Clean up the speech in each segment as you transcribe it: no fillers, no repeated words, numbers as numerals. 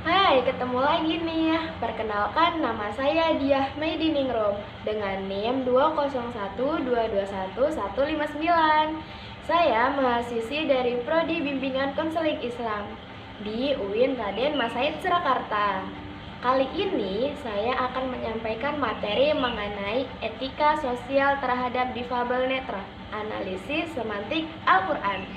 Hai, ketemu lagi nih. Perkenalkan, nama saya Diah Meidiningrum dengan NIM 201221159. Saya mahasiswi dari Prodi Bimbingan Konseling Islam di UIN Raden Masaid Surakarta. Kali ini saya akan menyampaikan materi mengenai etika sosial terhadap difabel netra, analisis semantik Al-Quran.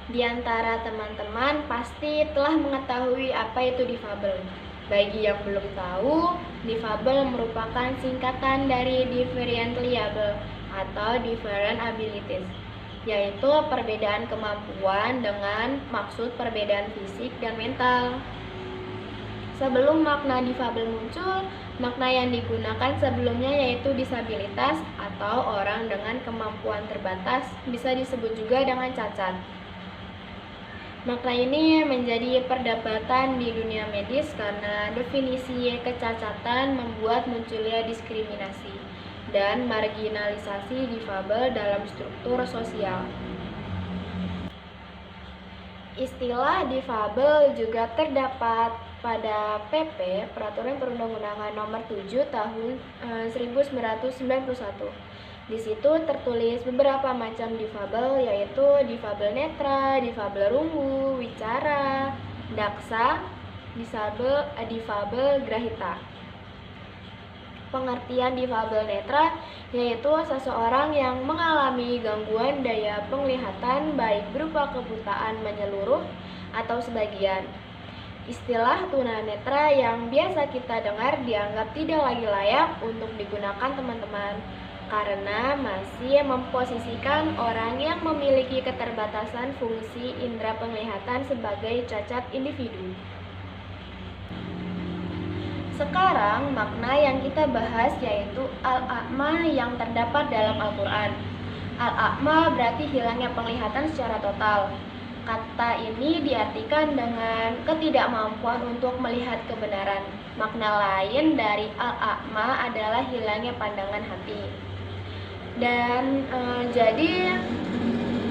Di antara teman-teman pasti telah mengetahui apa itu difabel. Bagi yang belum tahu, difabel merupakan singkatan dari differently able atau different abilities, yaitu perbedaan kemampuan dengan maksud perbedaan fisik dan mental. Sebelum makna difabel muncul, makna yang digunakan sebelumnya yaitu disabilitas atau orang dengan kemampuan terbatas, bisa disebut juga dengan cacat. Makna ini menjadi perdebatan di dunia medis karena definisi kecacatan membuat munculnya diskriminasi dan marginalisasi difabel dalam struktur sosial. Istilah difabel juga terdapat pada PP Peraturan Perundang-undangan Nomor 7 Tahun 1991. Di situ tertulis beberapa macam difabel, yaitu difabel netra, difabel rungu, wicara, daksa, difabel grahita. Pengertian difabel netra yaitu seseorang yang mengalami gangguan daya penglihatan baik berupa kebutaan menyeluruh atau sebagian. Istilah tunanetra yang biasa kita dengar dianggap tidak lagi layak untuk digunakan teman-teman karena masih memposisikan orang yang memiliki keterbatasan fungsi indera penglihatan sebagai cacat individu. Sekarang makna yang kita bahas yaitu al-a'ma yang terdapat dalam Al-Quran. Al-a'ma berarti hilangnya penglihatan secara total. Kata ini diartikan dengan ketidakmampuan untuk melihat kebenaran. Makna lain dari al-a'ma adalah hilangnya pandangan hati. Dan jadi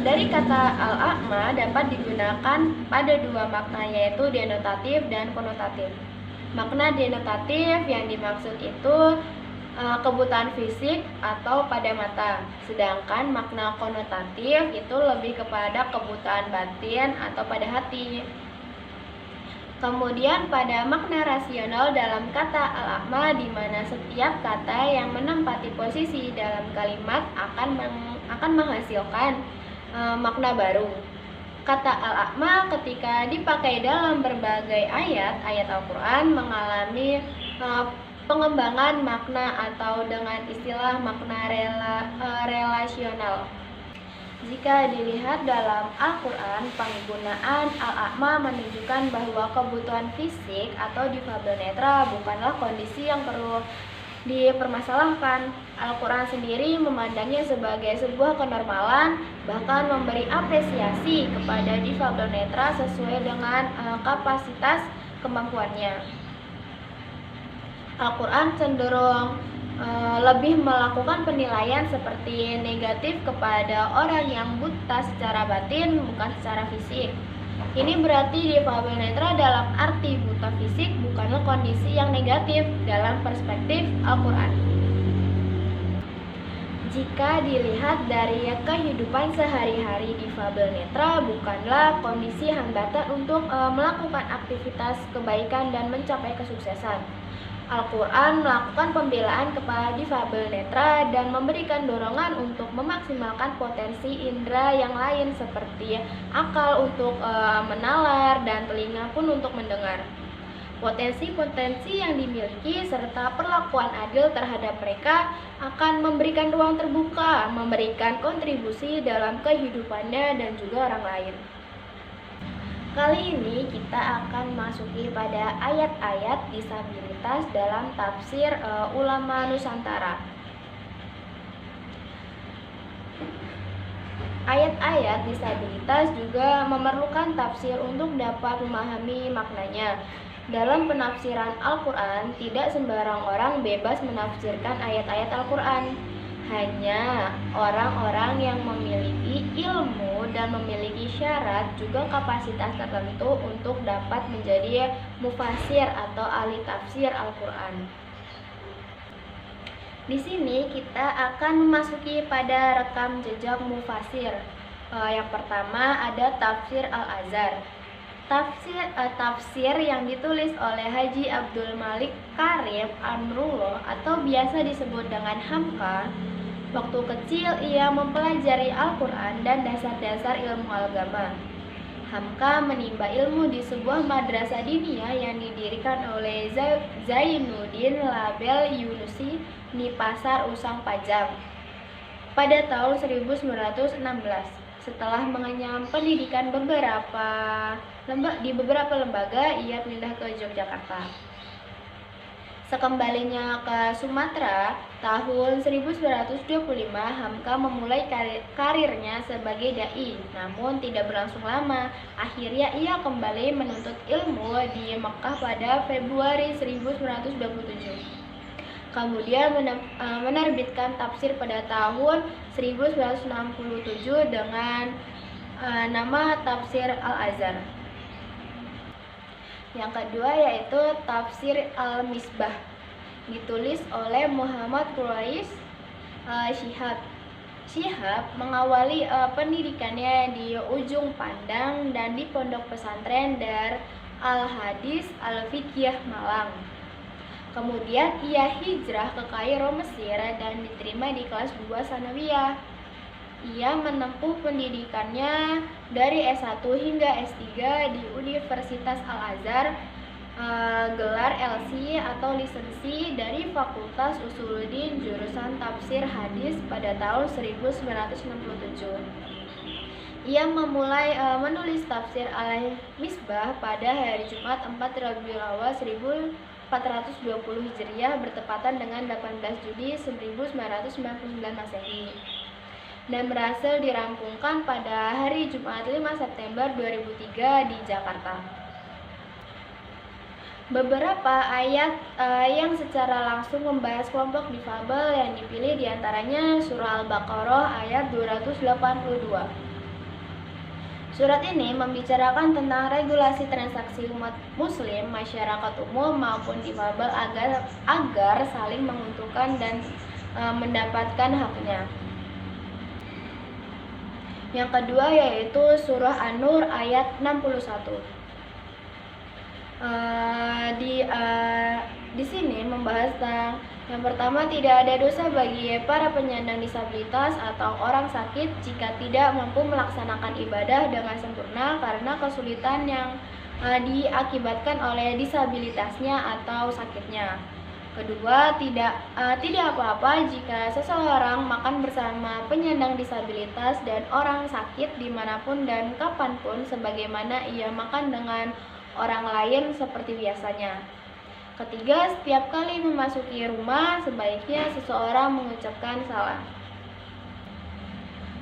dari kata al-a'ma dapat digunakan pada dua makna, yaitu denotatif dan konotatif. Makna denotatif yang dimaksud itu kebutaan fisik atau pada mata, sedangkan makna konotatif itu lebih kepada kebutaan batin atau pada hati. Kemudian pada makna rasional dalam kata al-a'ma, di mana setiap kata yang menempati posisi dalam kalimat akan menghasilkan makna baru. Kata al-a'ma ketika dipakai dalam berbagai ayat Al-Quran mengalami pengembangan makna atau dengan istilah makna relasional. Jika dilihat dalam Al-Quran, penggunaan al-a'ma menunjukkan bahwa kebutuhan fisik atau difabel netra bukanlah kondisi yang perlu dipermasalahkan. Al-Quran sendiri memandangnya sebagai sebuah kenormalan, bahkan memberi apresiasi kepada difabel netra sesuai dengan kapasitas kemampuannya. Al-Quran cenderung lebih melakukan penilaian seperti negatif kepada orang yang buta secara batin, bukan secara fisik. Ini berarti difabel netra dalam arti buta fisik bukanlah kondisi yang negatif dalam perspektif Al-Quran. Jika dilihat dari kehidupan sehari-hari, difabel netra bukanlah kondisi hambatan untuk melakukan aktivitas kebaikan dan mencapai kesuksesan. Al-Quran melakukan pembelaan kepada difabel netra dan memberikan dorongan untuk memaksimalkan potensi indera yang lain seperti akal untuk menalar dan telinga pun untuk mendengar. Potensi-potensi yang dimiliki serta perlakuan adil terhadap mereka akan memberikan ruang terbuka, memberikan kontribusi dalam kehidupannya dan juga orang lain. Kali ini kita akan masuki pada ayat-ayat disabilitas dalam tafsir ulama Nusantara. Ayat-ayat disabilitas juga memerlukan tafsir untuk dapat memahami maknanya. Dalam penafsiran Al-Quran, tidak sembarang orang bebas menafsirkan ayat-ayat Al-Quran. Hanya orang-orang yang memiliki ilmu dan memiliki syarat juga kapasitas tertentu untuk dapat menjadi mufasir atau ahli tafsir Al-Quran. Di sini kita akan memasuki pada rekam jejak mufasir. Yang pertama ada tafsir Al-Azhar. Tafsir yang ditulis oleh Haji Abdul Malik Karim Amrullah atau biasa disebut dengan Hamka. Waktu kecil ia mempelajari Al-Quran dan dasar-dasar ilmu agama. Hamka menimba ilmu di sebuah madrasah diniyah yang didirikan oleh Zainuddin Label Yunusi di Pasar Usang Pajang pada tahun 1916. Setelah mengenyam pendidikan di beberapa lembaga, ia pindah ke Yogyakarta. Sekembalinya ke Sumatera, tahun 1925 Hamka memulai karirnya sebagai dai, namun tidak berlangsung lama. Akhirnya ia kembali menuntut ilmu di Mekah pada Februari 1927. Kemudian menerbitkan tafsir pada tahun 1967 dengan nama Tafsir Al-Azhar. Yang kedua yaitu Tafsir Al-Misbah, ditulis oleh Muhammad Quraish Shihab mengawali pendidikannya di Ujung Pandang dan di Pondok Pesantren Dar Al-Hadis Al-Fiqhiyah Malang. Kemudian ia hijrah ke Kairo, Mesir dan diterima di kelas 2 Sanawiyah. Ia menempuh pendidikannya dari S1 hingga S3 di Universitas Al-Azhar, gelar LC atau lisensi dari Fakultas Usuluddin jurusan Tafsir Hadis pada tahun 1967. Ia memulai menulis Tafsir Al-Misbah pada hari Jumat 4 Rabiul Awal 1420 Hijriah bertepatan dengan 18 Juni 1999 Masehi dan berhasil dirampungkan pada hari Jumat 5 September 2003 di Jakarta. Beberapa ayat yang secara langsung membahas kelompok difabel yang dipilih diantaranya Surah Al-Baqarah ayat 282. Surat ini membicarakan tentang regulasi transaksi umat muslim, masyarakat umum maupun difabel agar saling menguntungkan dan mendapatkan haknya. Yang kedua yaitu Surah An-Nur ayat 61. Di sini membahas tentang yang pertama, tidak ada dosa bagi para penyandang disabilitas atau orang sakit jika tidak mampu melaksanakan ibadah dengan sempurna karena kesulitan yang diakibatkan oleh disabilitasnya atau sakitnya. Kedua, tidak apa-apa jika seseorang makan bersama penyandang disabilitas dan orang sakit dimanapun dan kapanpun sebagaimana ia makan dengan orang lain seperti biasanya. Ketiga, setiap kali memasuki rumah sebaiknya seseorang mengucapkan salam.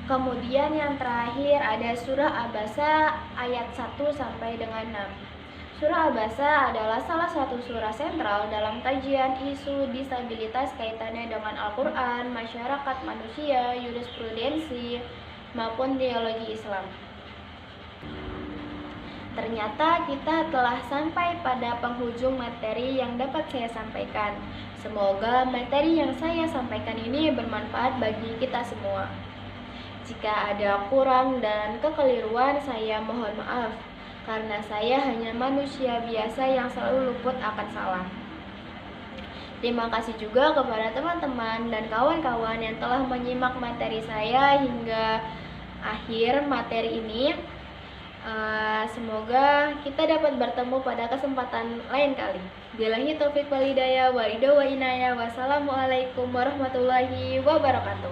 Kemudian yang terakhir ada Surah Abasa ayat 1 sampai dengan 6. Surah Abasa adalah salah satu surah sentral dalam kajian isu disabilitas kaitannya dengan Al-Quran, masyarakat manusia, jurisprudensi, maupun teologi Islam. Ternyata kita telah sampai pada penghujung materi yang dapat saya sampaikan. Semoga materi yang saya sampaikan ini bermanfaat bagi kita semua. Jika ada kurang dan kekeliruan, saya mohon maaf, karena saya hanya manusia biasa yang selalu luput akan salah. Terima kasih juga kepada teman-teman dan kawan-kawan yang telah menyimak materi saya hingga akhir materi ini. Semoga kita dapat bertemu pada kesempatan lain kali. Billahi taufiq wal hidayah wa ridho wa inayah. Wassalamualaikum warahmatullahi wabarakatuh.